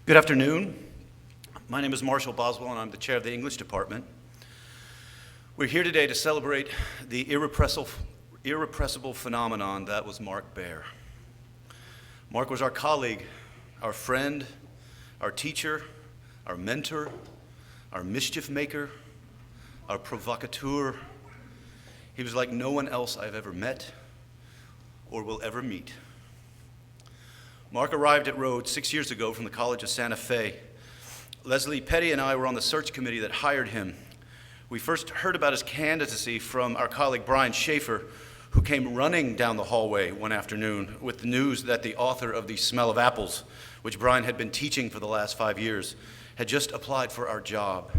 Good afternoon. My name is Marshall Boswell, and I'm the chair of the English department. We're here today to celebrate the irrepressible phenomenon that was Mark Behr. Mark was our colleague, our friend, our teacher, our mentor, our mischief maker, our provocateur. He was like no one else I've ever met or will ever meet. Mark arrived at Rhodes 6 years ago from the College of Santa Fe. Leslie Petty and I were on the search committee that hired him. We first heard about his candidacy from our colleague Brian Schaefer, who came running down the hallway one afternoon with the news that the author of The Smell of Apples, which Brian had been teaching for the last 5 years, had just applied for our job.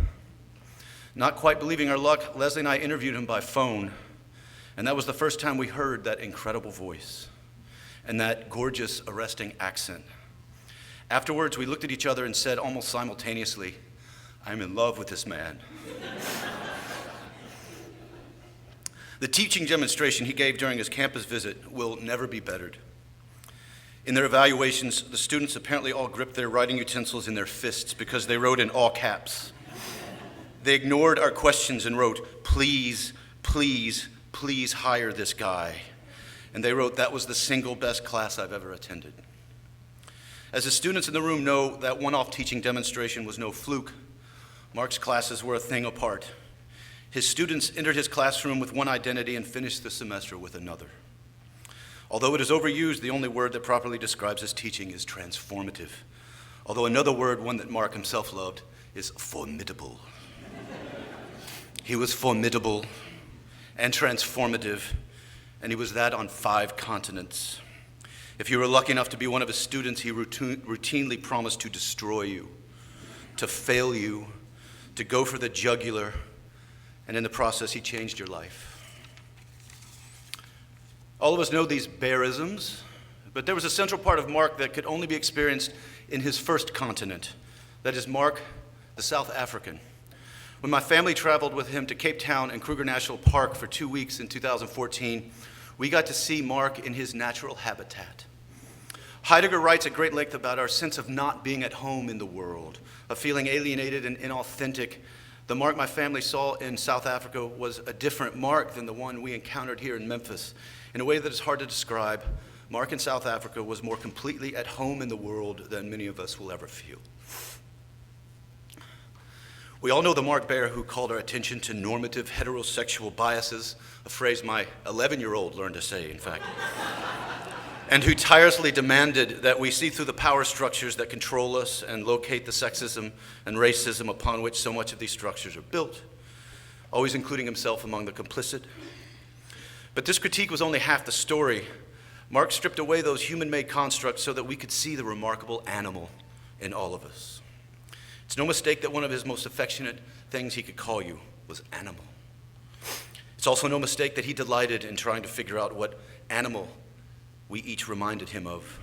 Not quite believing our luck, Leslie and I interviewed him by phone, and that was the first time we heard that incredible voice and that gorgeous, arresting accent. Afterwards, we looked at each other and said almost simultaneously, "I'm in love with this man." The teaching demonstration he gave during his campus visit will never be bettered. In their evaluations, the students apparently all gripped their writing utensils in their fists because they wrote in all caps. They ignored our questions and wrote, "Please, please, please hire this guy." And they wrote, "That was the single best class I've ever attended." As the students in the room know, that one-off teaching demonstration was no fluke. Mark's classes were a thing apart. His students entered his classroom with one identity and finished the semester with another. Although it is overused, the only word that properly describes his teaching is transformative. Although another word, one that Mark himself loved, is formidable. He was formidable and transformative, and he was that on 5 continents. If you were lucky enough to be one of his students, he routinely promised to destroy you, to fail you, to go for the jugular, and in the process, he changed your life. All of us know these Behrisms, but there was a central part of Mark that could only be experienced in his first continent. That is Mark, the South African. When my family traveled with him to Cape Town and Kruger National Park for 2 weeks in 2014, we got to see Mark in his natural habitat. Heidegger writes at great length about our sense of not being at home in the world, of feeling alienated and inauthentic. The Mark my family saw in South Africa was a different Mark than the one we encountered here in Memphis. In a way that is hard to describe, Mark in South Africa was more completely at home in the world than many of us will ever feel. We all know the Mark Behr who called our attention to normative heterosexual biases, a phrase my 11-year-old learned to say, in fact, and who tirelessly demanded that we see through the power structures that control us and locate the sexism and racism upon which so much of these structures are built, always including himself among the complicit. But this critique was only half the story. Mark stripped away those human-made constructs so that we could see the remarkable animal in all of us. It's no mistake that one of his most affectionate things he could call you was animal. It's also no mistake that he delighted in trying to figure out what animal we each reminded him of.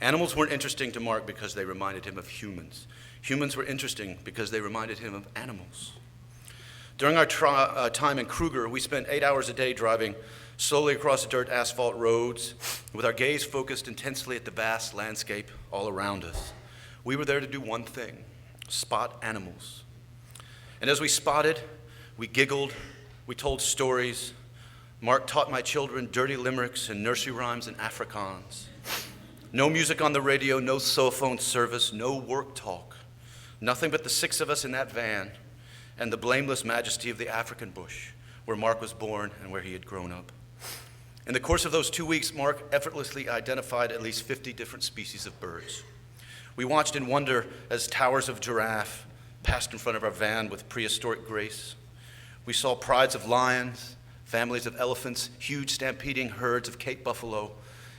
Animals weren't interesting to Mark because they reminded him of humans. Humans were interesting because they reminded him of animals. During our time in Kruger, we spent 8 hours a day driving slowly across dirt asphalt roads with our gaze focused intensely at the vast landscape all around us. We were there to do one thing: spot animals. And as we spotted, we giggled, we told stories. Mark taught my children dirty limericks and nursery rhymes in Afrikaans. No music on the radio, no cell phone service, no work talk. Nothing but the 6 of us in that van and the blameless majesty of the African bush, where Mark was born and where he had grown up. In the course of those 2 weeks, Mark effortlessly identified at least 50 different species of birds. We watched in wonder as towers of giraffe passed in front of our van with prehistoric grace. We saw prides of lions, families of elephants, huge stampeding herds of Cape buffalo,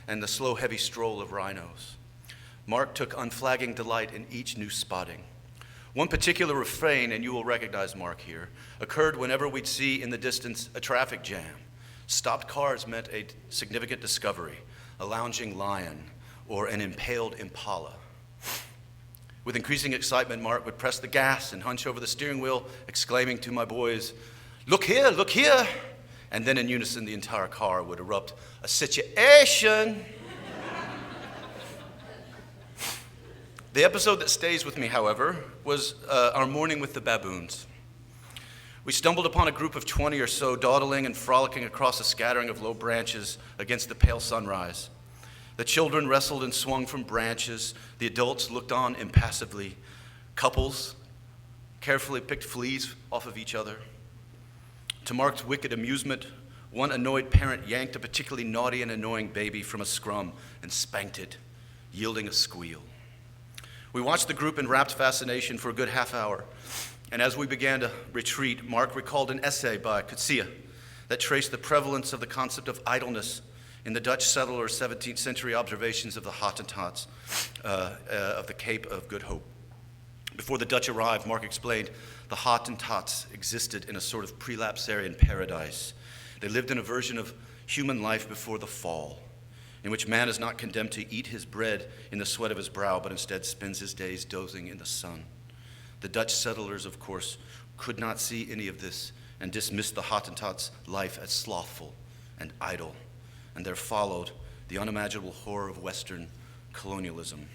and the slow, heavy stroll of rhinos. Mark took unflagging delight in each new spotting. One particular refrain, and you will recognize Mark here, occurred whenever we'd see in the distance a traffic jam. Stopped cars meant a significant discovery, a lounging lion, or an impaled impala. With increasing excitement, Mark would press the gas and hunch over the steering wheel, exclaiming to my boys, look here, look here. And then in unison, the entire car would erupt, a situation. The episode that stays with me, however, was our morning with the baboons. We stumbled upon a group of 20 or so dawdling and frolicking across a scattering of low branches against the pale sunrise. The children wrestled and swung from branches. The adults looked on impassively. Couples carefully picked fleas off of each other. To Mark's wicked amusement, one annoyed parent yanked a particularly naughty and annoying baby from a scrum and spanked it, yielding a squeal. We watched the group in rapt fascination for a good half hour, and as we began to retreat, Mark recalled an essay by Coetzee that traced the prevalence of the concept of idleness in the Dutch settlers' 17th century observations of the Hottentots of the Cape of Good Hope. Before the Dutch arrived, Mark explained, the Hottentots existed in a sort of prelapsarian paradise. They lived in a version of human life before the fall, in which man is not condemned to eat his bread in the sweat of his brow, but instead spends his days dozing in the sun. The Dutch settlers, of course, could not see any of this and dismissed the Hottentots' life as slothful and idle, and there followed the unimaginable horror of Western colonialism.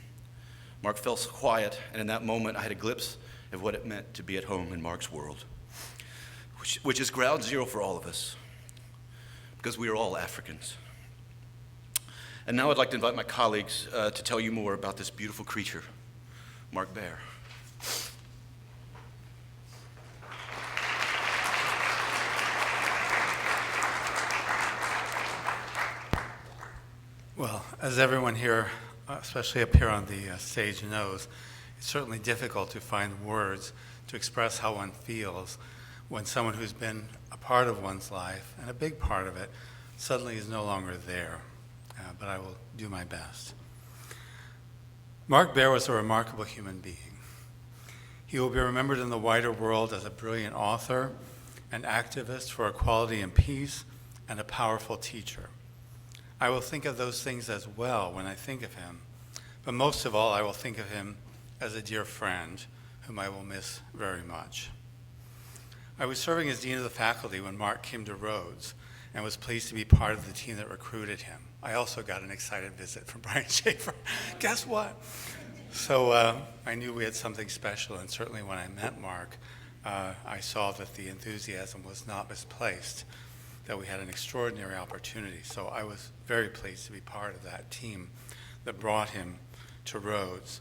Mark fell quiet, and in that moment I had a glimpse of what it meant to be at home in Mark's world, which is ground zero for all of us, because we are all Africans. And now I'd like to invite my colleagues to tell you more about this beautiful creature, Mark Behr. Well, as everyone here, especially up here on the stage, knows, it's certainly difficult to find words to express how one feels when someone who's been a part of one's life, and a big part of it, suddenly is no longer there. But I will do my best. Mark Behr was a remarkable human being. He will be remembered in the wider world as a brilliant author, an activist for equality and peace, and a powerful teacher. I will think of those things as well when I think of him, but most of all, I will think of him as a dear friend whom I will miss very much. I was serving as Dean of the Faculty when Mark came to Rhodes and was pleased to be part of the team that recruited him. I also got an excited visit from Brian Schaefer. Guess what? So I knew we had something special, and certainly when I met Mark, I saw that the enthusiasm was not misplaced, that we had an extraordinary opportunity. So I was very pleased to be part of that team that brought him to Rhodes.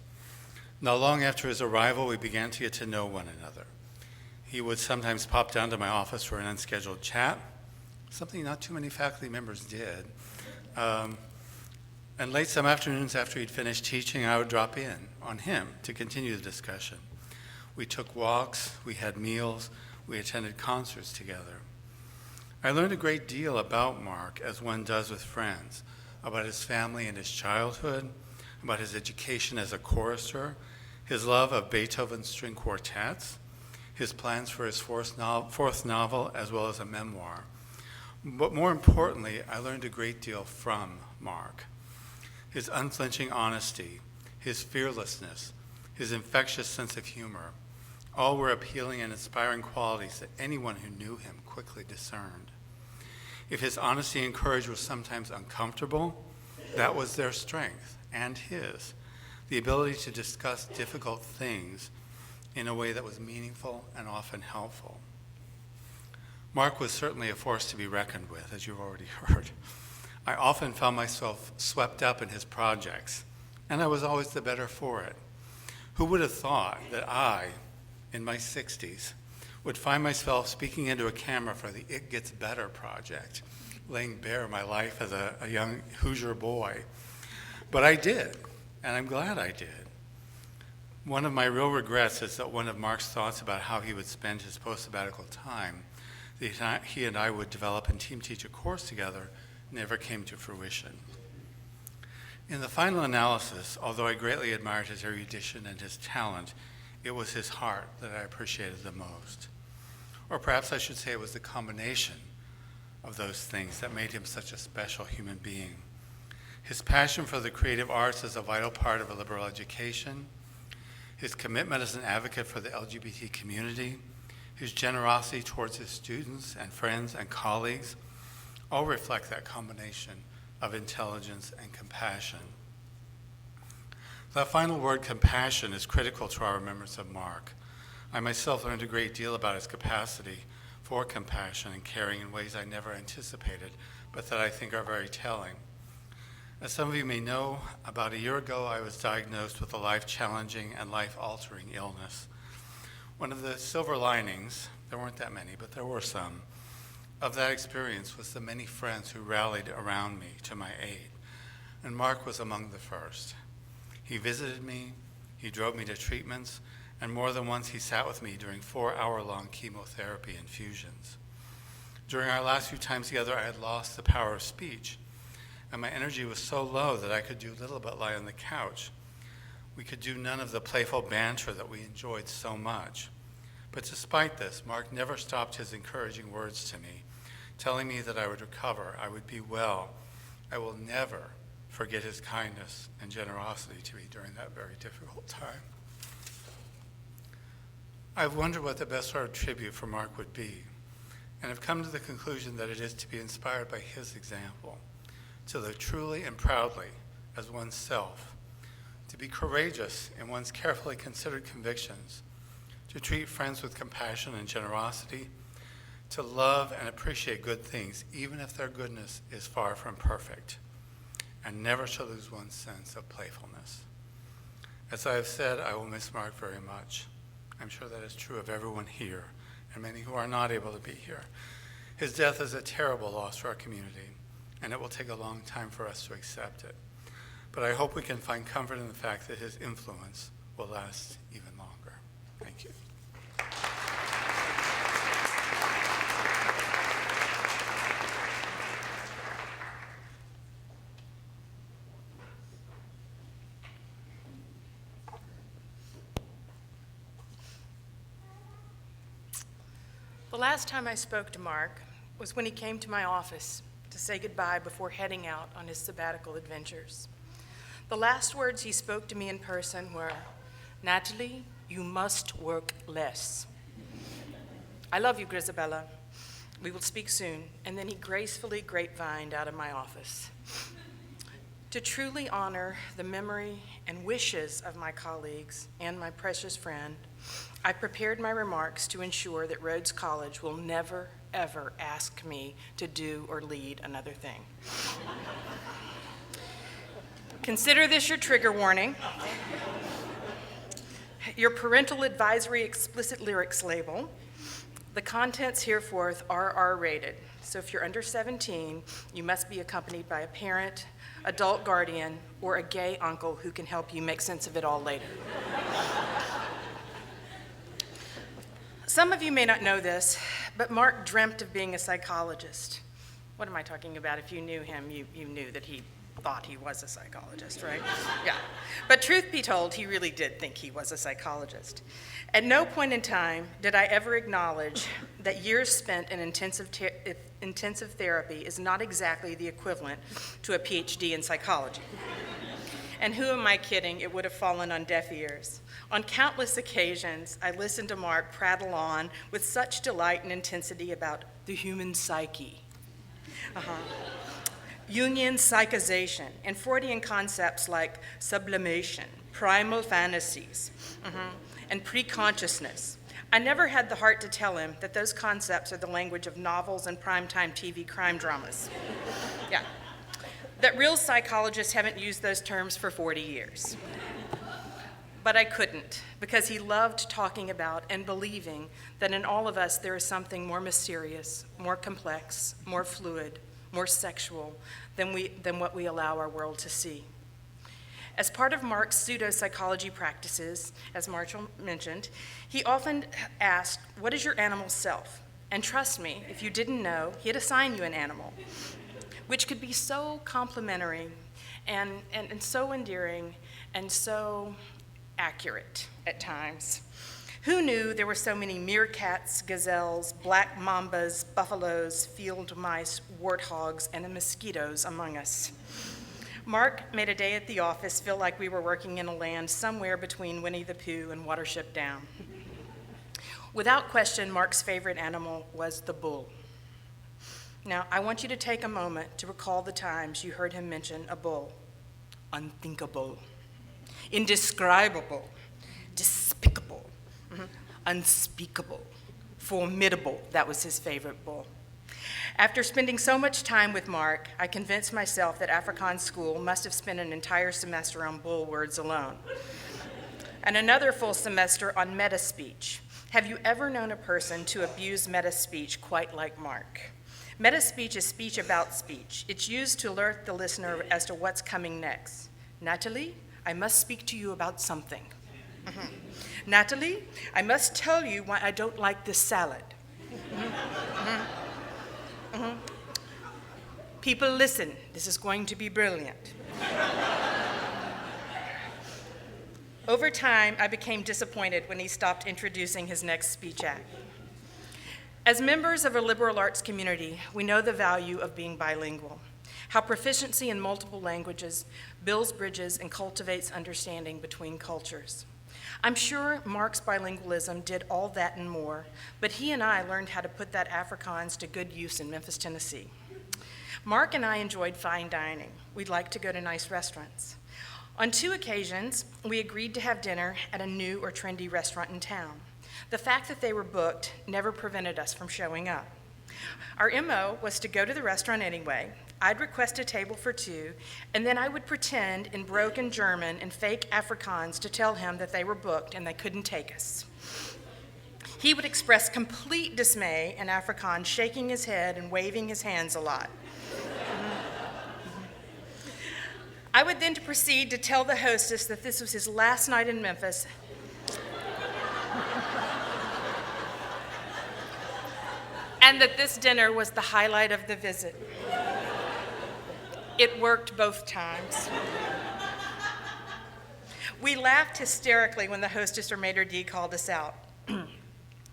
Not long after his arrival, we began to get to know one another. He would sometimes pop down to my office for an unscheduled chat, something not too many faculty members did. And late some afternoons after he'd finished teaching, I would drop in on him to continue the discussion. We took walks, we had meals, we attended concerts together. I learned a great deal about Mark, as one does with friends, about his family and his childhood, about his education as a chorister, his love of Beethoven's string quartets, his plans for his fourth novel, as well as a memoir. But more importantly, I learned a great deal from Mark. His unflinching honesty, his fearlessness, his infectious sense of humor, all were appealing and inspiring qualities that anyone who knew him quickly discerned. If his honesty and courage were sometimes uncomfortable, that was their strength and his, the ability to discuss difficult things in a way that was meaningful and often helpful. Mark was certainly a force to be reckoned with, as you've already heard. I often found myself swept up in his projects, and I was always the better for it. Who would have thought that I, in my 60s, would find myself speaking into a camera for the It Gets Better project, laying bare my life as a young Hoosier boy. But I did, and I'm glad I did. One of my real regrets is that one of Mark's thoughts about how he would spend his post-sabbatical time, that he and I would develop and team teach a course together, never came to fruition. In the final analysis, although I greatly admired his erudition and his talent, it was his heart that I appreciated the most. Or perhaps I should say it was the combination of those things that made him such a special human being. His passion for the creative arts as a vital part of a liberal education, his commitment as an advocate for the LGBT community, his generosity towards his students and friends and colleagues, all reflect that combination of intelligence and compassion. That final word, compassion, is critical to our remembrance of Mark. I myself learned a great deal about his capacity for compassion and caring in ways I never anticipated, but that I think are very telling. As some of you may know, about a year ago I was diagnosed with a life-challenging and life-altering illness. One of the silver linings, there weren't that many, but there were some, of that experience was the many friends who rallied around me to my aid, and Mark was among the first. He visited me, he drove me to treatments, and more than once he sat with me during 4-hour-long chemotherapy infusions. During our last few times together, I had lost the power of speech, and my energy was so low that I could do little but lie on the couch. We could do none of the playful banter that we enjoyed so much. But despite this, Mark never stopped his encouraging words to me, telling me that I would recover, I would be well. I will never forget his kindness and generosity to me during that very difficult time. I've wondered what the best sort of tribute for Mark would be, and have come to the conclusion that it is to be inspired by his example, to live truly and proudly as oneself, to be courageous in one's carefully considered convictions, to treat friends with compassion and generosity, to love and appreciate good things, even if their goodness is far from perfect, and never to lose one's sense of playfulness. As I have said, I will miss Mark very much. I'm sure that is true of everyone here, and many who are not able to be here. His death is a terrible loss for our community, and it will take a long time for us to accept it. But I hope we can find comfort in the fact that his influence will last even longer. Thank you. The last time I spoke to Mark was when he came to my office to say goodbye before heading out on his sabbatical adventures. The last words he spoke to me in person were, "Natalie, you must work less." "I love you, Grisabella. We will speak soon." And then he gracefully grapevined out of my office. To truly honor the memory and wishes of my colleagues and my precious friend, I prepared my remarks to ensure that Rhodes College will never, ever ask me to do or lead another thing. Consider this your trigger warning, your parental advisory explicit lyrics label. The contents hereforth are R-rated, so if you're under 17, you must be accompanied by a parent, adult guardian, or a gay uncle who can help you make sense of it all later. Some of you may not know this, but Mark dreamt of being a psychologist. What am I talking about? If you knew him, you knew that he thought he was a psychologist, right? Yeah. But truth be told, he really did think he was a psychologist. At no point in time did I ever acknowledge that years spent in intensive therapy is not exactly the equivalent to a PhD in psychology. And who am I kidding? It would have fallen on deaf ears. On countless occasions, I listened to Mark prattle on with such delight and intensity about the human psyche, Jungian psychization, and Freudian concepts like sublimation, primal fantasies, and preconsciousness. I never had the heart to tell him that those concepts are the language of novels and primetime TV crime dramas. Yeah. That real psychologists haven't used those terms for 40 years. But I couldn't, because he loved talking about and believing that in all of us there is something more mysterious, more complex, more fluid, more sexual than what we allow our world to see. As part of Mark's pseudo-psychology practices, as Marshall mentioned, he often asked, "What is your animal self?" And trust me, if you didn't know, he'd assign you an animal, which could be so complimentary and so endearing and so accurate at times. Who knew there were so many meerkats, gazelles, black mambas, buffaloes, field mice, warthogs, and mosquitoes among us? Mark made a day at the office feel like we were working in a land somewhere between Winnie the Pooh and Watership Down. Without question, Mark's favorite animal was the bull. Now, I want you to take a moment to recall the times you heard him mention a bull. Unthinkable, indescribable, despicable, unspeakable, formidable. That was his favorite bull. After spending so much time with Mark, I convinced myself that Afrikaans school must have spent an entire semester on bull words alone, and another full semester on meta-speech. Have you ever known a person to abuse meta-speech quite like Mark? Meta-speech is speech about speech. It's used to alert the listener as to what's coming next. Natalie, I must speak to you about something. Natalie, I must tell you why I don't like this salad. People, listen. This is going to be brilliant. Over time, I became disappointed when he stopped introducing his next speech act. As members of a liberal arts community, we know the value of being bilingual, how proficiency in multiple languages builds bridges and cultivates understanding between cultures. I'm sure Mark's bilingualism did all that and more, but he and I learned how to put that Afrikaans to good use in Memphis, Tennessee. Mark and I enjoyed fine dining. We'd like to go to nice restaurants. On 2 occasions, we agreed to have dinner at a new or trendy restaurant in town. The fact that they were booked never prevented us from showing up. Our MO was to go to the restaurant anyway. I'd request a table for 2, and then I would pretend in broken German and fake Afrikaans to tell him that they were booked and they couldn't take us. He would express complete dismay in Afrikaans, shaking his head and waving his hands a lot. I would then proceed to tell the hostess that this was his last night in Memphis and that this dinner was the highlight of the visit. It worked both times. We laughed hysterically when the hostess or maitre d' called us out.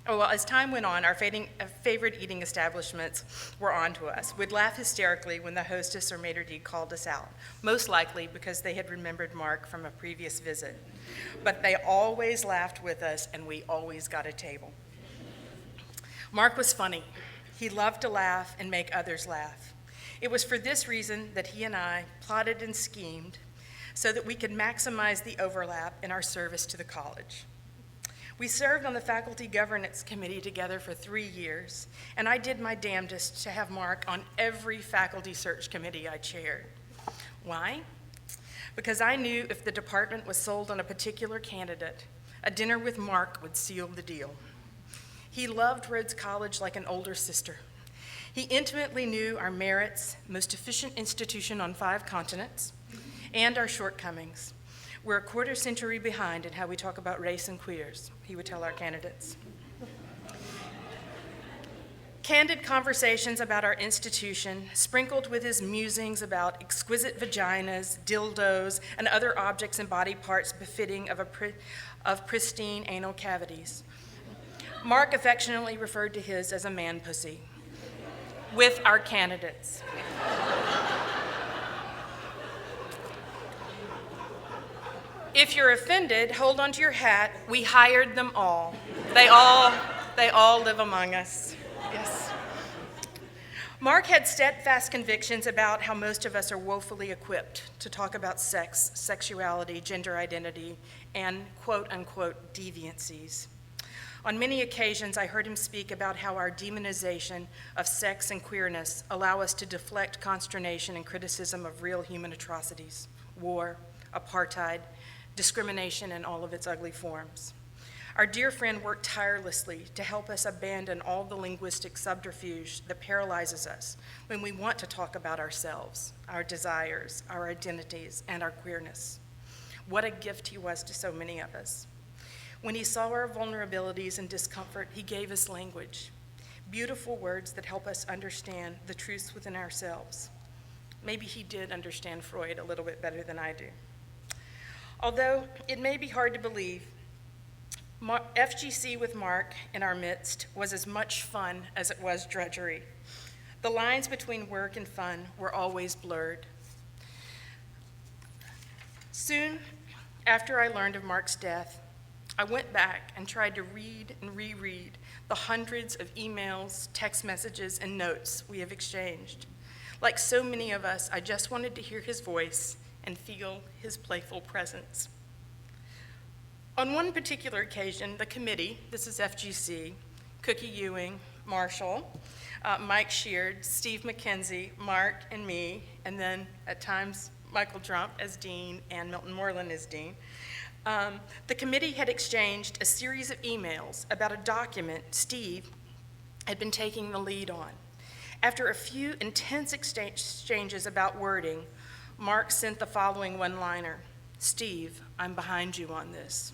As time went on, our favorite eating establishments were on to us. We'd laugh hysterically when the hostess or maitre d' called us out, most likely because they had remembered Mark from a previous visit. But they always laughed with us, and we always got a table. Mark was funny. He loved to laugh and make others laugh. It was for this reason that he and I plotted and schemed so that we could maximize the overlap in our service to the college. We served on the faculty governance committee together for 3 years, and I did my damnedest to have Mark on every faculty search committee I chaired. Why? Because I knew if the department was sold on a particular candidate, a dinner with Mark would seal the deal. He loved Rhodes College like an older sister. He intimately knew our merits, most efficient institution on 5 continents, and our shortcomings. We're a quarter century behind in how we talk about race and queers, he would tell our candidates. Candid conversations about our institution, sprinkled with his musings about exquisite vaginas, dildos, and other objects and body parts befitting of pristine anal cavities. Mark affectionately referred to his as a man pussy, with our candidates. If you're offended, hold on to your hat. We hired them all. They all live among us. Yes. Mark had steadfast convictions about how most of us are woefully equipped to talk about sex, sexuality, gender identity, and quote-unquote deviancies. On many occasions, I heard him speak about how our demonization of sex and queerness allow us to deflect consternation and criticism of real human atrocities, war, apartheid, discrimination in all of its ugly forms. Our dear friend worked tirelessly to help us abandon all the linguistic subterfuge that paralyzes us when we want to talk about ourselves, our desires, our identities, and our queerness. What a gift he was to so many of us. When he saw our vulnerabilities and discomfort, he gave us language, beautiful words that help us understand the truths within ourselves. Maybe he did understand Freud a little bit better than I do. Although it may be hard to believe, FGC with Mark in our midst was as much fun as it was drudgery. The lines between work and fun were always blurred. Soon after I learned of Mark's death, I went back and tried to read and reread the hundreds of emails, text messages, and notes we have exchanged. Like so many of us, I just wanted to hear his voice and feel his playful presence. On one particular occasion, the committee, this is FGC, Cookie Ewing, Marshall, Mike Sheard, Steve McKenzie, Mark, and me, and then at times Michael Drump as dean and Milton Moreland as dean. The committee had exchanged a series of emails about a document Steve had been taking the lead on. After a few intense exchanges about wording, Mark sent the following one-liner: "Steve, I'm behind you on this."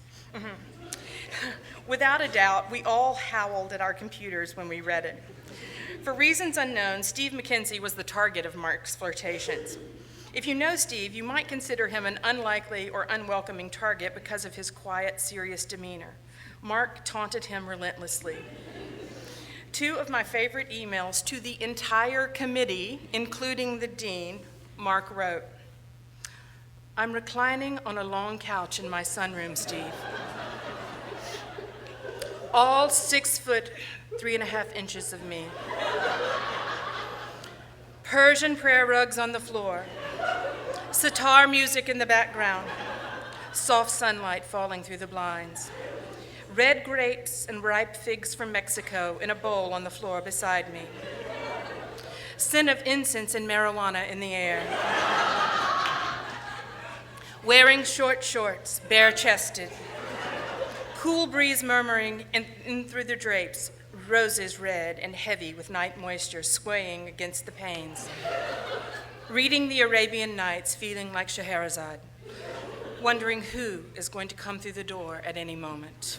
Without a doubt, we all howled at our computers when we read it. For reasons unknown, Steve McKenzie was the target of Mark's flirtations. If you know Steve, you might consider him an unlikely or unwelcoming target because of his quiet, serious demeanor. Mark taunted him relentlessly. Two of my favorite emails to the entire committee, including the dean, Mark wrote, "I'm reclining on a long couch in my sunroom, Steve. All 6 foot, 3.5 inches of me. Persian prayer rugs on the floor. Sitar music in the background. Soft sunlight falling through the blinds. Red grapes and ripe figs from Mexico in a bowl on the floor beside me. Scent of incense and marijuana in the air. Wearing short shorts, bare-chested. Cool breeze murmuring in through the drapes, roses red and heavy with night moisture swaying against the panes. Reading the Arabian Nights, feeling like Scheherazade, wondering who is going to come through the door at any moment."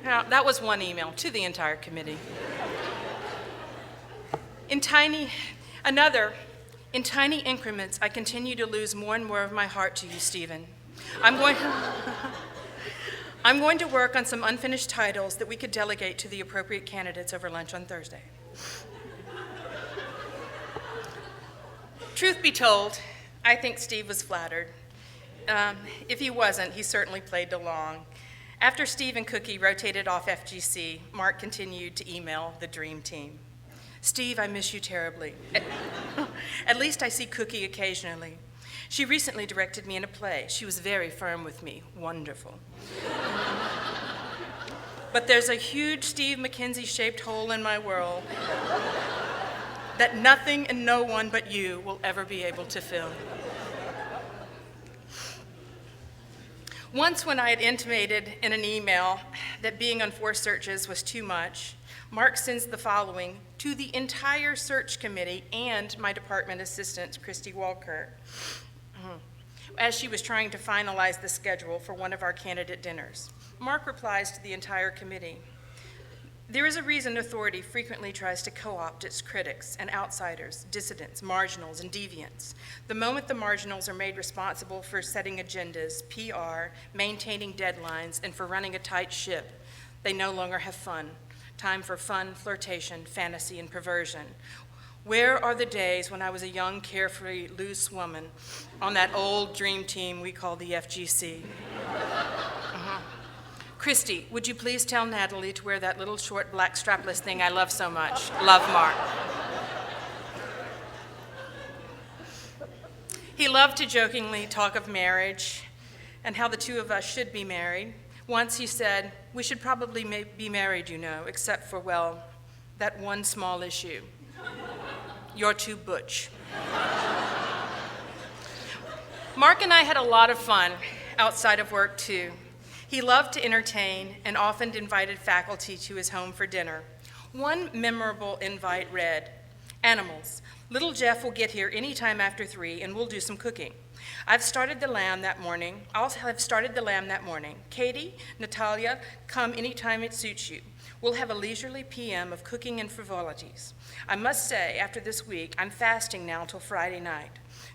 Now, that was one email to the entire committee. In tiny increments, I continue to lose more and more of my heart to you, Stephen. I'm going to work on some unfinished titles that we could delegate to the appropriate candidates over lunch on Thursday. Truth be told, I think Steve was flattered. If he wasn't, he certainly played along. After Steve and Cookie rotated off FGC, Mark continued to email the dream team. "Steve, I miss you terribly. At least I see Cookie occasionally. She recently directed me in a play. She was very firm with me. Wonderful. But there's a huge Steve McKenzie-shaped hole in my world that nothing and no one but you will ever be able to fill." Once, when I had intimated in an email that being on 4 searches was too much, Mark sends the following to the entire search committee and my department assistant, Christy Walker, as she was trying to finalize the schedule for one of our candidate dinners. Mark replies to the entire committee, "There is a reason authority frequently tries to co-opt its critics and outsiders, dissidents, marginals, and deviants. The moment the marginals are made responsible for setting agendas, PR, maintaining deadlines, and for running a tight ship, they no longer have fun. Time for fun, flirtation, fantasy, and perversion. Where are the days when I was a young, carefree, loose woman on that old dream team we call the FGC? Christy, would you please tell Natalie to wear that little short black strapless thing I love so much? Love, Mark." He loved to jokingly talk of marriage and how the two of us should be married. Once he said, "We should probably be married, you know, except for, well, that one small issue. You're too butch." Mark and I had a lot of fun outside of work, too. He loved to entertain and often invited faculty to his home for dinner. One memorable invite read, "Animals, little Jeff will get here any time after 3 and we'll do some cooking. I'll have started the lamb that morning. Katie, Natalia, come any time it suits you. We'll have a leisurely PM of cooking and frivolities. I must say, after this week, I'm fasting now till Friday night.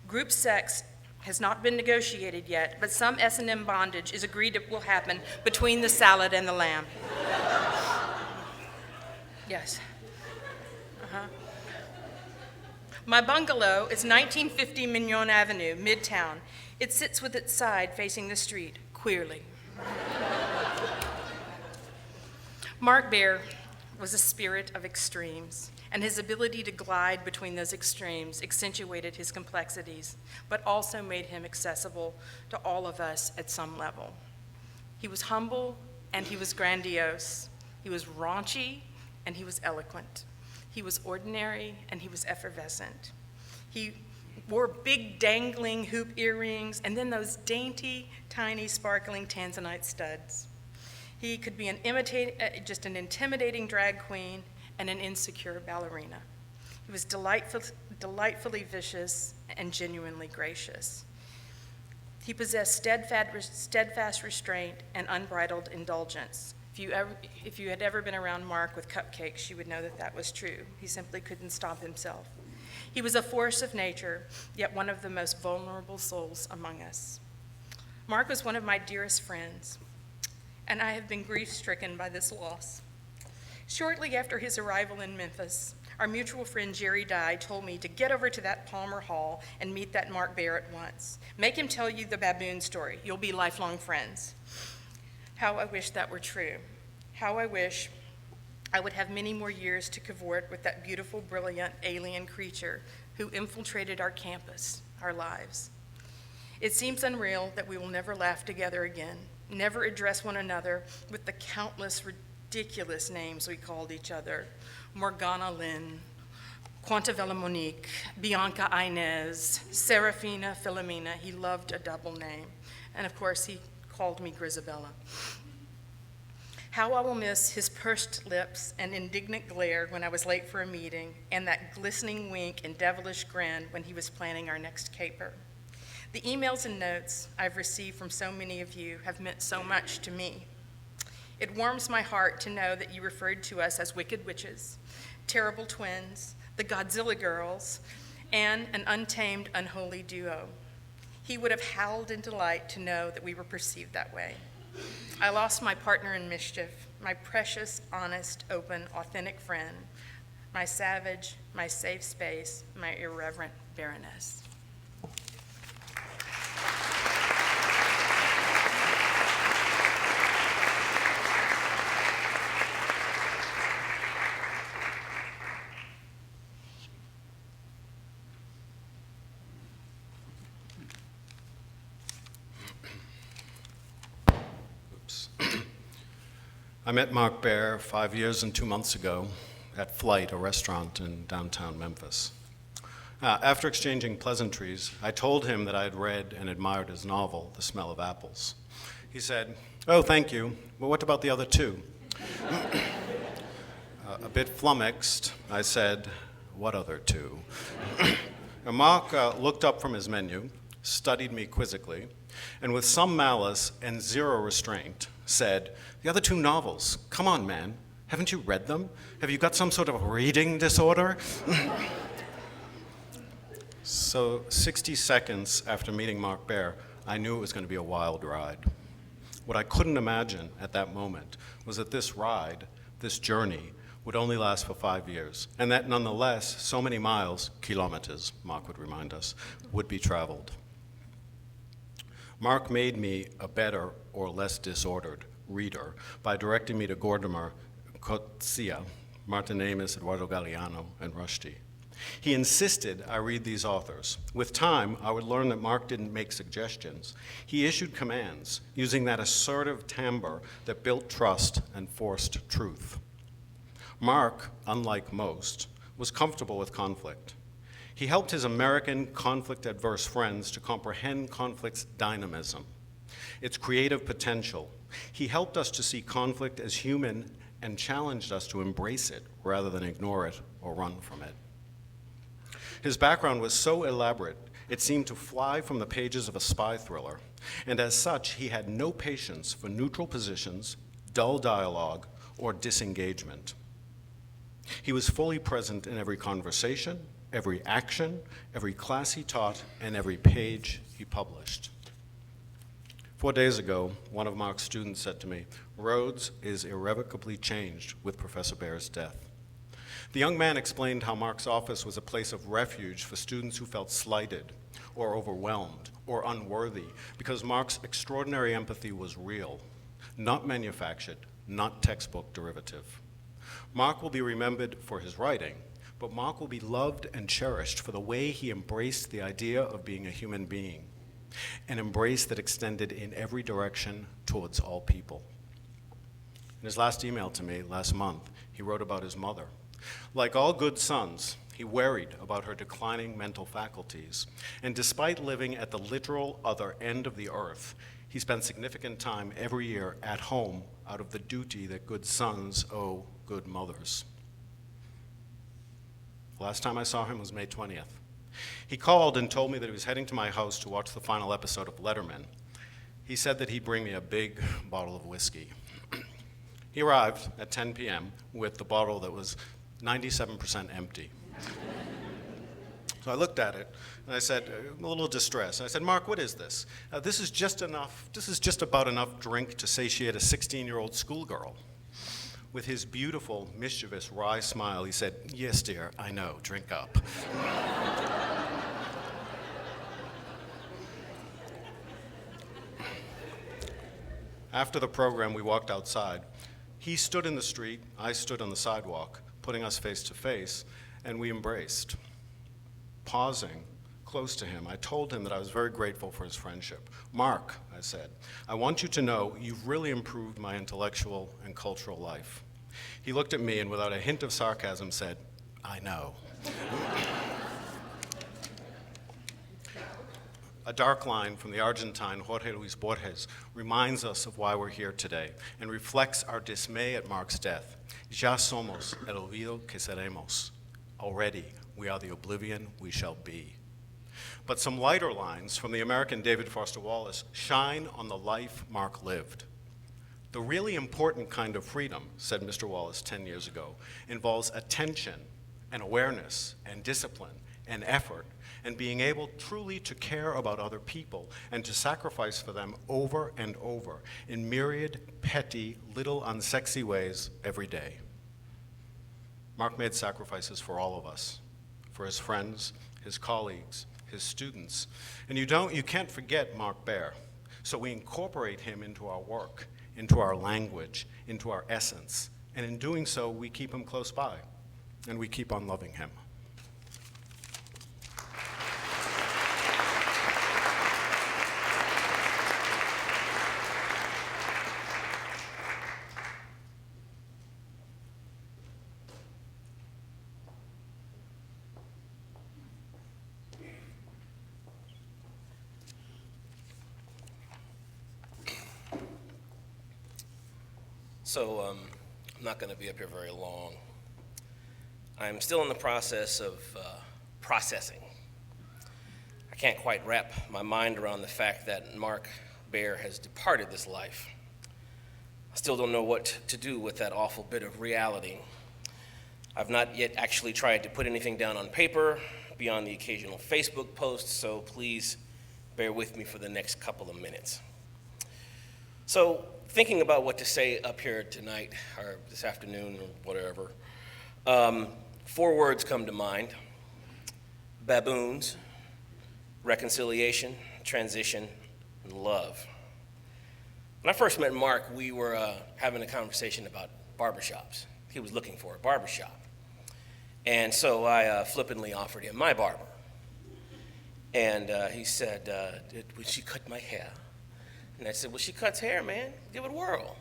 Group sex has not been negotiated yet, but some S&M bondage is agreed it will happen between the salad and the lamb. Yes. My bungalow is 1950 Mignon Avenue, Midtown. It sits with its side facing the street, queerly. Mark Behr was a spirit of extremes, and his ability to glide between those extremes accentuated his complexities, but also made him accessible to all of us at some level. He was humble and he was grandiose. He was raunchy and he was eloquent. He was ordinary and he was effervescent. He wore big dangling hoop earrings and then those dainty, tiny, sparkling tanzanite studs. He could be just an intimidating drag queen and an insecure ballerina. He was delightfully vicious and genuinely gracious. He possessed steadfast restraint and unbridled indulgence. If you had ever been around Mark with cupcakes, you would know that that was true. He simply couldn't stop himself. He was a force of nature, yet one of the most vulnerable souls among us. Mark was one of my dearest friends, and I have been grief-stricken by this loss. Shortly after his arrival in Memphis, our mutual friend Jerry Dye told me to get over to that Palmer Hall and meet that Mark Behr at once. Make him tell you the baboon story. You'll be lifelong friends. How I wish that were true. How I wish I would have many more years to cavort with that beautiful, brilliant alien creature who infiltrated our campus, our lives. It seems unreal that we will never laugh together again, never address one another with the countless ridiculous names we called each other. Morgana Lynn, Quantavella Monique, Bianca Inez, Serafina Philomena. He loved a double name. And of course, he called me Grisabella. How I will miss his pursed lips and indignant glare when I was late for a meeting, and that glistening wink and devilish grin when he was planning our next caper. The emails and notes I've received from so many of you have meant so much to me. It warms my heart to know that you referred to us as wicked witches, terrible twins, the Godzilla girls, and an untamed, unholy duo. He would have howled in delight to know that we were perceived that way. I lost my partner in mischief, my precious, honest, open, authentic friend, my savage, my safe space, my irreverent Baroness. I met Mark Behr 5 years and 2 months ago at Flight, a restaurant in downtown Memphis. After exchanging pleasantries, I told him that I had read and admired his novel, The Smell of Apples. He said, "Oh, thank you, but what about the other two?" A bit flummoxed, I said, "What other two?" Mark looked up from his menu, studied me quizzically, and with some malice and zero restraint, said, "The other two novels, come on, man. Haven't you read them? Have you got some sort of reading disorder?" So 60 seconds after meeting Mark Behr, I knew it was going to be a wild ride. What I couldn't imagine at that moment was that this ride, this journey, would only last for 5 years, and that nonetheless, so many miles, kilometers, Mark would remind us, would be traveled. Mark made me a better or less disordered reader by directing me to Gordimer, Coetzee, Martin Amis, Eduardo Galeano, and Rushdie. He insisted I read these authors. With time, I would learn that Mark didn't make suggestions. He issued commands, using that assertive timbre that built trust and forced truth. Mark, unlike most, was comfortable with conflict. He helped his American conflict-adverse friends to comprehend conflict's dynamism, its creative potential. He helped us to see conflict as human and challenged us to embrace it rather than ignore it or run from it. His background was so elaborate, it seemed to fly from the pages of a spy thriller, and as such, he had no patience for neutral positions, dull dialogue, or disengagement. He was fully present in every conversation, every action, every class he taught, and every page he he published. 4 days ago, one of Mark's students said to me, "Rhodes is irrevocably changed with Professor Behr's death." The young man explained how Mark's office was a place of refuge for students who felt slighted or overwhelmed or unworthy because Mark's extraordinary empathy was real, not manufactured, not textbook derivative. Mark will be remembered for his writing, but Mark will be loved and cherished for the way he embraced the idea of being a human being, an embrace that extended in every direction towards all people. In his last email to me last month, he wrote about his mother. Like all good sons, he worried about her declining mental faculties, and despite living at the literal other end of the earth, he spent significant time every year at home out of the duty that good sons owe good mothers. The last time I saw him was May 20th. He called and told me that he was heading to my house to watch the final episode of Letterman. He said that he'd bring me a big bottle of whiskey. He arrived at 10 p.m. with the bottle that was 97% empty. So I looked at it, and I said, a little distressed. I said, "Mark, what is this? This is just about enough drink to satiate a 16-year-old schoolgirl." With his beautiful, mischievous, wry smile, he said, "Yes, dear, I know, drink up." After the program, we walked outside. He stood in the street, I stood on the sidewalk, putting us face to face, and we embraced. Pausing close to him, I told him that I was very grateful for his friendship. "Mark," I said, "I want you to know you've really improved my intellectual and cultural life." He looked at me and without a hint of sarcasm said, "I know." A dark line from the Argentine Jorge Luis Borges reminds us of why we're here today and reflects our dismay at Mark's death. Ya somos el olvido que seremos. Already, we are the oblivion we shall be. But some lighter lines from the American David Foster Wallace shine on the life Mark lived. "The really important kind of freedom," said Mr. Wallace 10 years ago, "involves attention and awareness and discipline and effort and being able truly to care about other people and to sacrifice for them over and over in myriad, petty, little unsexy ways every day." Mark made sacrifices for all of us, for his friends, his colleagues, his students. And you can't forget Mark Behr. So we incorporate him into our work, into our language, into our essence. And in doing so, we keep him close by, and we keep on loving him. So I'm not going to be up here very long. I'm still in the process of processing. I can't quite wrap my mind around the fact that Mark Behr has departed this life. I still don't know what to do with that awful bit of reality. I've not yet actually tried to put anything down on paper beyond the occasional Facebook post, so please bear with me for the next couple of minutes. So, thinking about what to say up here tonight, or this afternoon, or whatever, 4 words come to mind: baboons, reconciliation, transition, and love. When I first met Mark, we were having a conversation about barbershops. He was looking for a barbershop. And so I flippantly offered him my barber. And he said, would she cut my hair? And I said, well, she cuts hair, man. Give it a whirl.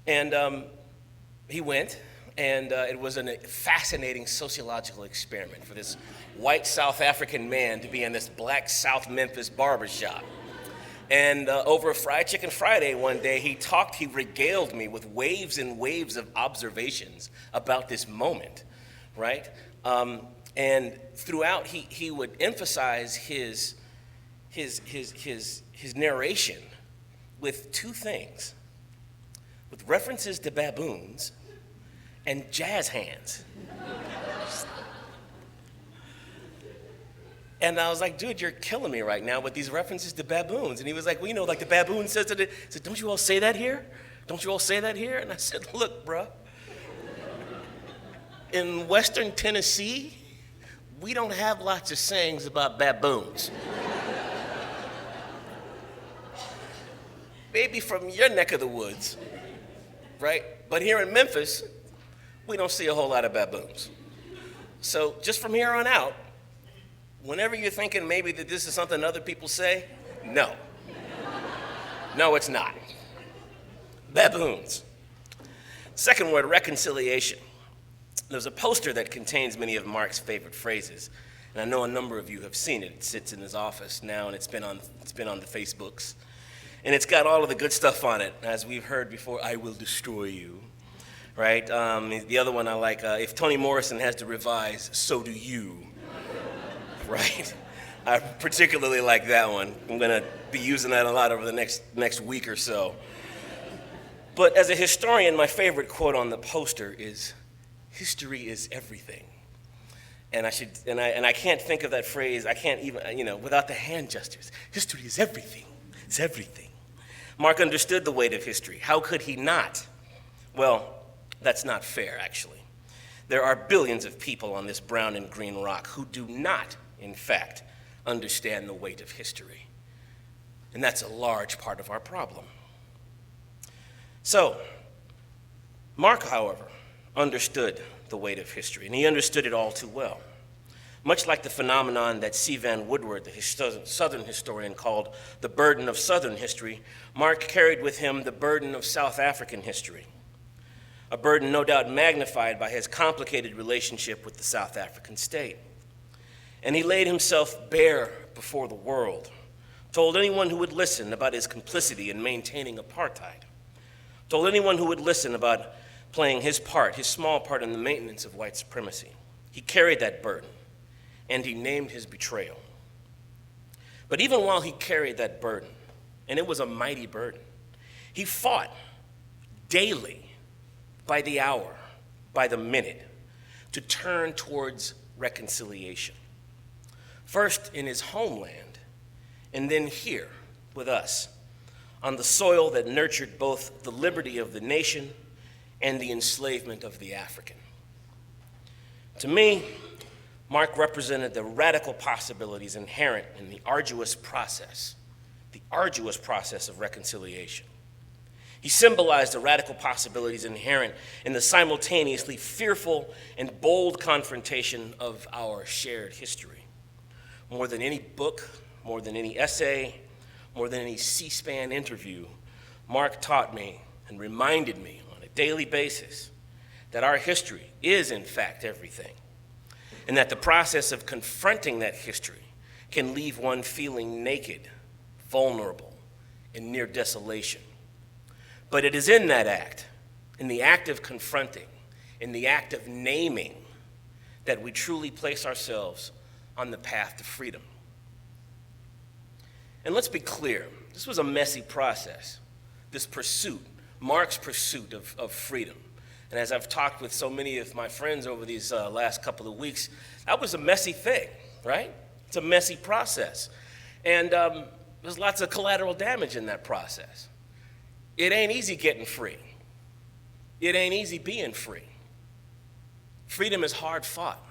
And he went, and it was a fascinating sociological experiment for this white South African man to be in this black South Memphis barbershop. And over a Fried Chicken Friday one day, he regaled me with waves and waves of observations about this moment, right? And throughout, he would emphasize his narration with 2 things, with references to baboons and jazz hands. And I was like, dude, you're killing me right now with these references to baboons. And he was like, well, you know, like the baboon says to the, he said, don't you all say that here? Don't you all say that here? And I said, look, bruh, in Western Tennessee, we don't have lots of sayings about baboons. Maybe from your neck of the woods, right? But here in Memphis, we don't see a whole lot of baboons. So just from here on out, whenever you're thinking maybe that this is something other people say, no. No, it's not. Baboons. Second word, reconciliation. There's a poster that contains many of Mark's favorite phrases, and I know a number of you have seen it. It sits in his office now, and it's been on the Facebooks. And it's got all of the good stuff on it. As we've heard before, I will destroy you, right? The other one I like, if Toni Morrison has to revise, so do you, right? I particularly like that one. I'm gonna be using that a lot over the next week or so. But as a historian, my favorite quote on the poster is, history is everything. And I can't think of that phrase, I can't even, without the hand gestures. History is everything, it's everything. Mark understood the weight of history. How could he not? Well, that's not fair, actually. There are billions of people on this brown and green rock who do not, in fact, understand the weight of history. And that's a large part of our problem. So, Mark, however, understood the weight of history, and he understood it all too well. Much like the phenomenon that C. Van Woodward, the Southern historian, called the burden of Southern history, Mark carried with him the burden of South African history, a burden no doubt magnified by his complicated relationship with the South African state. And he laid himself bare before the world, told anyone who would listen about his complicity in maintaining apartheid, told anyone who would listen about playing his part, his small part in the maintenance of white supremacy. He carried that burden, and he named his betrayal. But even while he carried that burden, and it was a mighty burden, he fought daily, by the hour, by the minute, to turn towards reconciliation. First in his homeland, and then here with us, on the soil that nurtured both the liberty of the nation and the enslavement of the African. To me, Mark represented the radical possibilities inherent in the arduous process of reconciliation. He symbolized the radical possibilities inherent in the simultaneously fearful and bold confrontation of our shared history. More than any book, more than any essay, more than any C-SPAN interview, Mark taught me and reminded me on a daily basis that our history is in fact everything, and that the process of confronting that history can leave one feeling naked, vulnerable, and near desolation. But it is in that act, in the act of confronting, in the act of naming, that we truly place ourselves on the path to freedom. And let's be clear, this was a messy process, this pursuit, Mark's pursuit of freedom. And as I've talked with so many of my friends over these last couple of weeks, that was a messy thing, right? It's a messy process. And there's lots of collateral damage in that process. It ain't easy getting free. It ain't easy being free. Freedom is hard fought.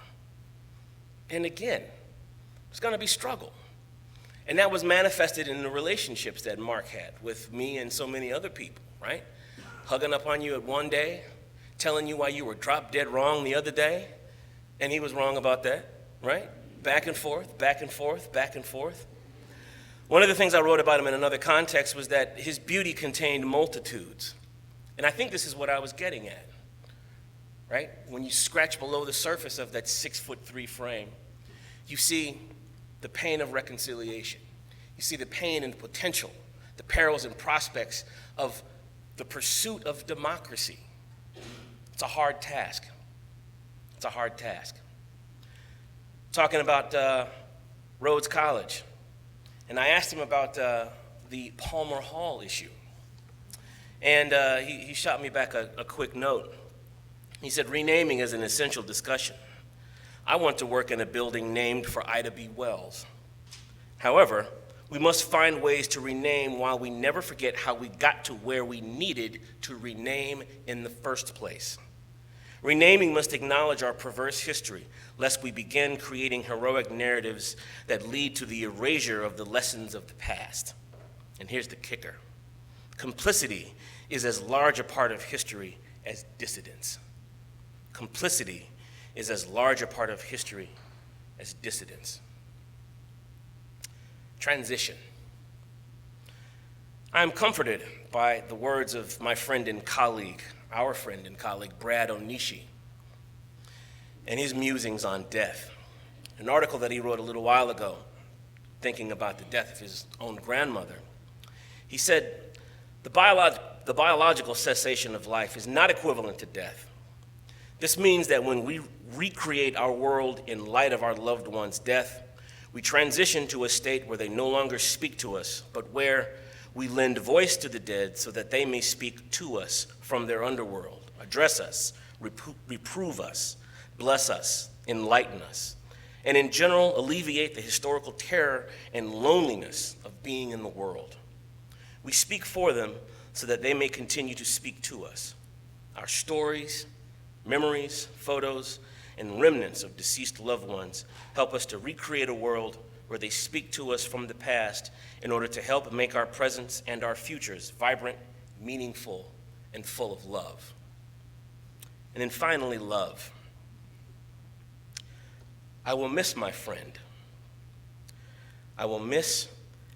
And again, there's gonna be struggle. And that was manifested in the relationships that Mark had with me and so many other people, right? Hugging up on you at one day, telling you why you were drop dead wrong the other day, and he was wrong about that, right? Back and forth, back and forth, back and forth. One of the things I wrote about him in another context was that his beauty contained multitudes. And I think this is what I was getting at, right? When you scratch below the surface of that 6'3" frame, you see the pain of reconciliation. You see the pain and potential, the perils and prospects of the pursuit of democracy. It's a hard task. It's a hard task. Talking about Rhodes College, and I asked him about the Palmer Hall issue. And he shot me back a quick note. He said, renaming is an essential discussion. I want to work in a building named for Ida B. Wells. However, we must find ways to rename while we never forget how we got to where we needed to rename in the first place. Renaming must acknowledge our perverse history, lest we begin creating heroic narratives that lead to the erasure of the lessons of the past. And here's the kicker. Complicity is as large a part of history as dissidence. Complicity is as large a part of history as dissidence. Transition. I am comforted by the words of my friend and colleague, our friend and colleague, Brad Onishi, and his musings on death. An article that he wrote a little while ago, thinking about the death of his own grandmother. He said, the biological cessation of life is not equivalent to death. This means that when we recreate our world in light of our loved one's death, we transition to a state where they no longer speak to us, but where we lend voice to the dead so that they may speak to us from their underworld, address us, reprove us, bless us, enlighten us, and in general alleviate the historical terror and loneliness of being in the world. We speak for them so that they may continue to speak to us. Our stories, memories, photos, and remnants of deceased loved ones help us to recreate a world where they speak to us from the past in order to help make our presents and our futures vibrant, meaningful, and full of love. And then finally, love. I will miss my friend. I will miss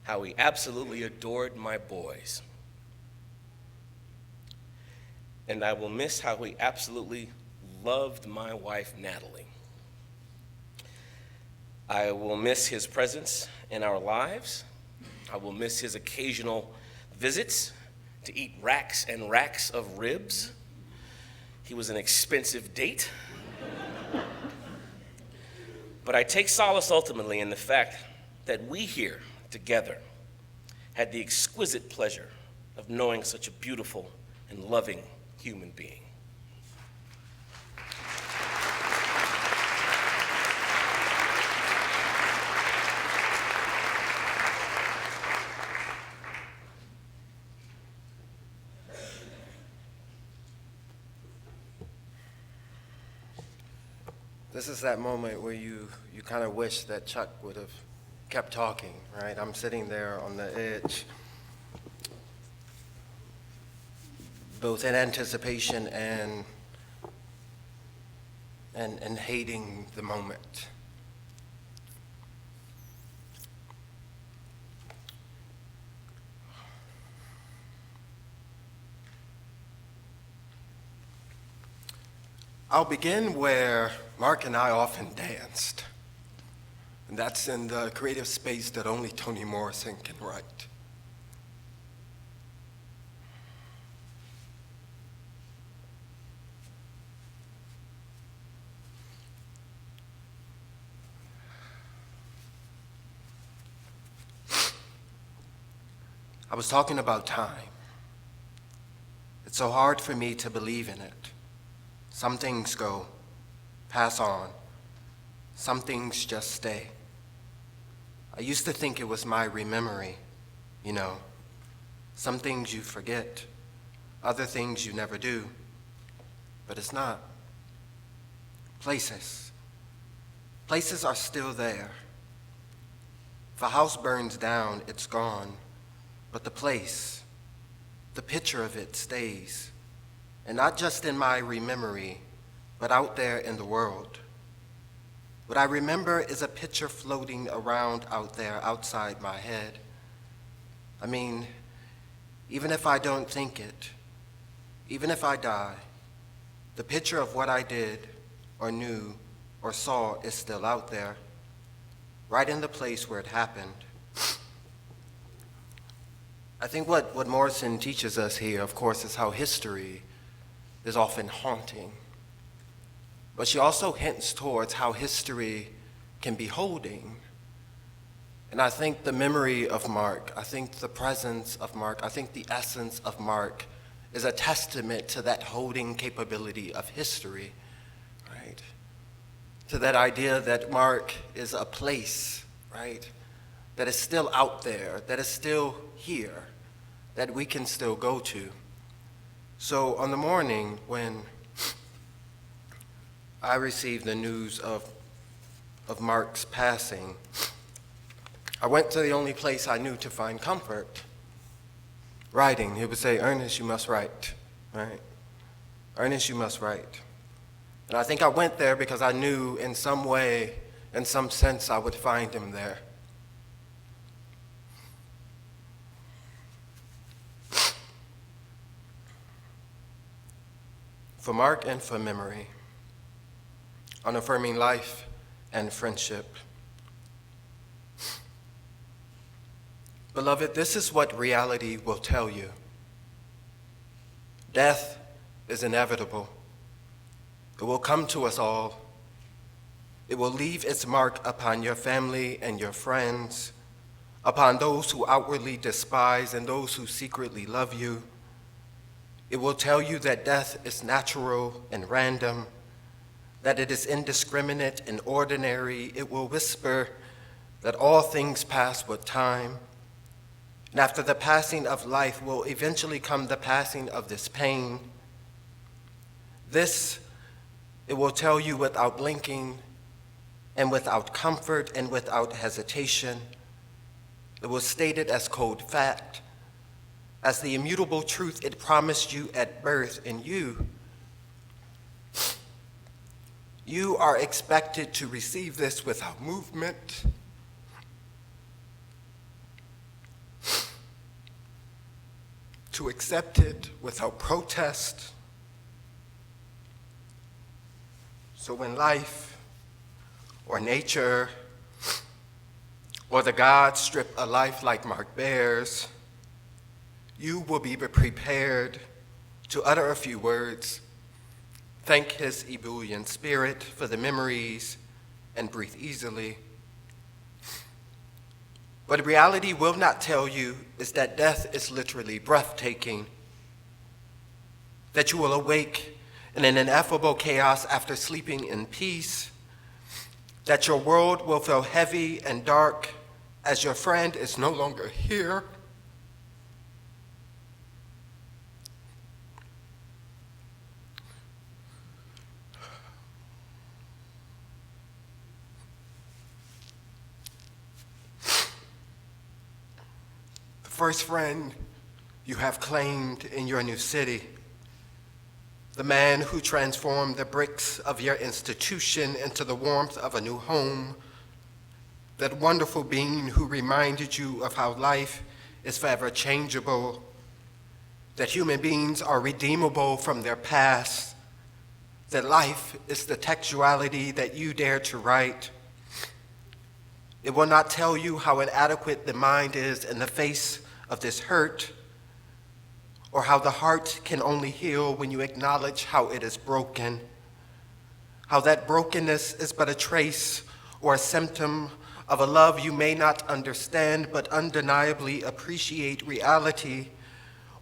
how he absolutely adored my boys. And I will miss how he absolutely loved my wife, Natalie. I will miss his presence in our lives. I will miss his occasional visits to eat racks and racks of ribs. He was an expensive date. But I take solace ultimately in the fact that we here together had the exquisite pleasure of knowing such a beautiful and loving human being. This is that moment where you kind of wish that Chuck would have kept talking, right? I'm sitting there on the edge, both in anticipation and hating the moment. I'll begin where Mark and I often danced, and that's in the creative space that only Toni Morrison can write. I was talking about time. It's so hard for me to believe in it. Some things go, pass on. Some things just stay. I used to think it was my rememory, you know. Some things you forget, other things you never do. But it's not. Places. Places are still there. If a house burns down, it's gone. But the place, the picture of it stays. And not just in my rememory, but out there in the world. What I remember is a picture floating around out there outside my head. I mean, even if I don't think it, even if I die, the picture of what I did or knew or saw is still out there, right in the place where it happened. I think what Morrison teaches us here, of course, is how history is often haunting. But she also hints towards how history can be holding. And I think the memory of Mark, I think the presence of Mark, I think the essence of Mark is a testament to that holding capability of history, right? to that idea that Mark is a place, right, that is still out there, that is still here, that we can still go to. So on the morning when I received the news of Mark's passing, I went to the only place I knew to find comfort, writing. He would say, "Ernest, you must write," right? "Ernest, you must write." And I think I went there because I knew in some way, in some sense, I would find him there. For Mark and for memory, on affirming life and friendship. Beloved, this is what reality will tell you. Death is inevitable. It will come to us all. It will leave its mark upon your family and your friends, upon those who outwardly despise and those who secretly love you. It will tell you that death is natural and random, that it is indiscriminate and ordinary. It will whisper that all things pass with time, and after the passing of life will eventually come the passing of this pain. This it will tell you without blinking and without comfort and without hesitation. It will state it as cold fact, as the immutable truth it promised you at birth. And you are expected to receive this without movement, to accept it without protest. So when life or nature or the gods strip a life like Mark Behr's, you will be prepared to utter a few words, thank his ebullient spirit for the memories, and breathe easily. What reality will not tell you is that death is literally breathtaking, that you will awake in an ineffable chaos after sleeping in peace, that your world will feel heavy and dark as your friend is no longer here. The first friend you have claimed in your new city, the man who transformed the bricks of your institution into the warmth of a new home, that wonderful being who reminded you of how life is forever changeable, that human beings are redeemable from their past, that life is the textuality that you dare to write. It will not tell you how inadequate the mind is in the face of this hurt, or how the heart can only heal when you acknowledge how it is broken, how that brokenness is but a trace or a symptom of a love you may not understand but undeniably appreciate. Reality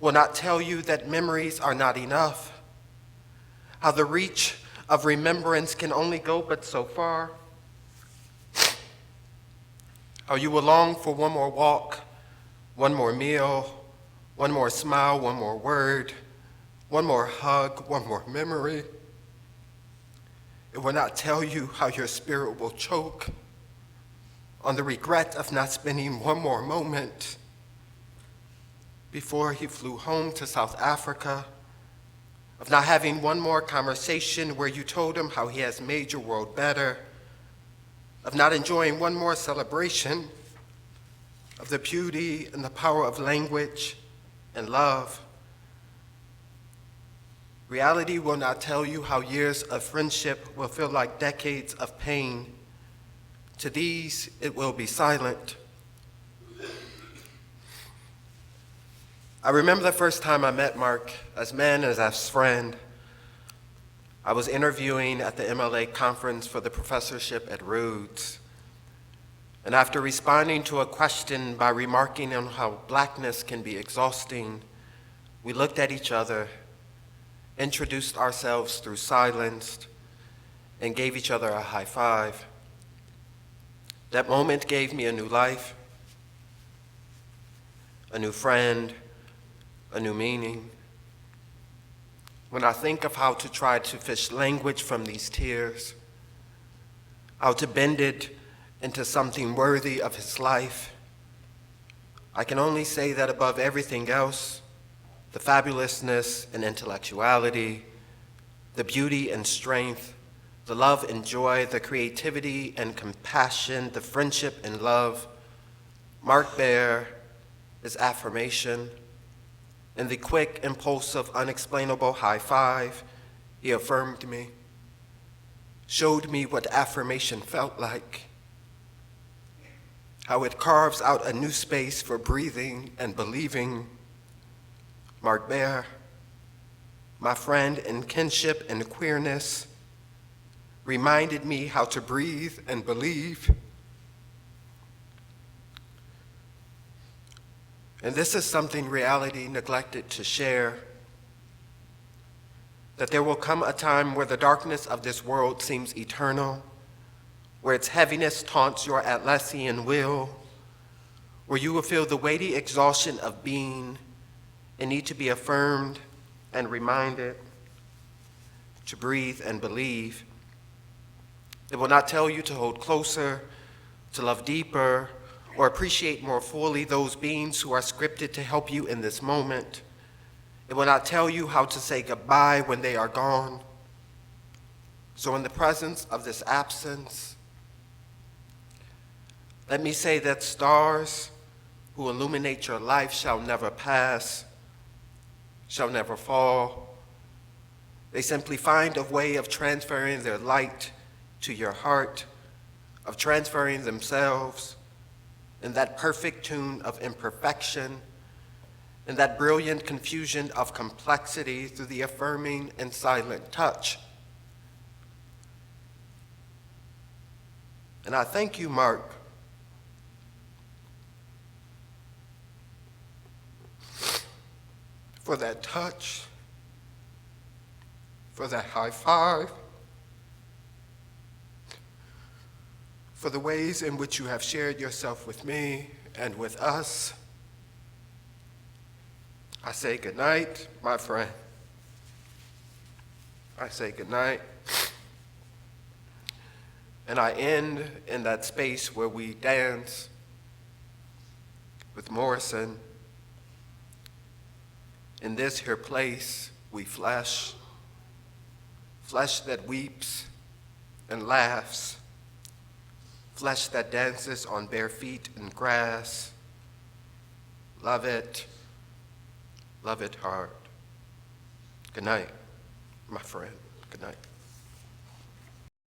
will not tell you that memories are not enough, how the reach of remembrance can only go but so far, how you will long for one more walk, one more meal, one more smile, one more word, one more hug, one more memory. It will not tell you how your spirit will choke on the regret of not spending one more moment before he flew home to South Africa, of not having one more conversation where you told him how he has made your world better, of not enjoying one more celebration of the beauty and the power of language and love. Reality will not tell you how years of friendship will feel like decades of pain. To these, it will be silent. I remember the first time I met Mark as man and as friend. I was interviewing at the MLA conference for the professorship at Rhodes. And after responding to a question by remarking on how blackness can be exhausting, we looked at each other, introduced ourselves through silence, and gave each other a high five. That moment gave me a new life, a new friend, a new meaning. When I think of how to try to fish language from these tears, how to bend it into something worthy of his life, I can only say that above everything else, the fabulousness and intellectuality, the beauty and strength, the love and joy, the creativity and compassion, the friendship and love, Mark Behr is affirmation. In the quick, impulsive, unexplainable high five, he affirmed me, showed me what affirmation felt like, how it carves out a new space for breathing and believing. Mark Behr, my friend in kinship and queerness, reminded me how to breathe and believe. And this is something reality neglected to share, that there will come a time where the darkness of this world seems eternal, where its heaviness taunts your Atlassian will, where you will feel the weighty exhaustion of being and need to be affirmed and reminded to breathe and believe. It will not tell you to hold closer, to love deeper, or appreciate more fully those beings who are scripted to help you in this moment. It will not tell you how to say goodbye when they are gone. So in the presence of this absence, let me say that stars who illuminate your life shall never pass, shall never fall. They simply find a way of transferring their light to your heart, of transferring themselves in that perfect tune of imperfection, in that brilliant confusion of complexity through the affirming and silent touch. And I thank you, Mark, for that touch, for that high five, for the ways in which you have shared yourself with me and with us. I say good night, my friend. I say good night. And I end in that space where we dance with Morrison. In this here place, we flesh that weeps and laughs, flesh that dances on bare feet in grass. Love it hard. Good night, my friend. Good night.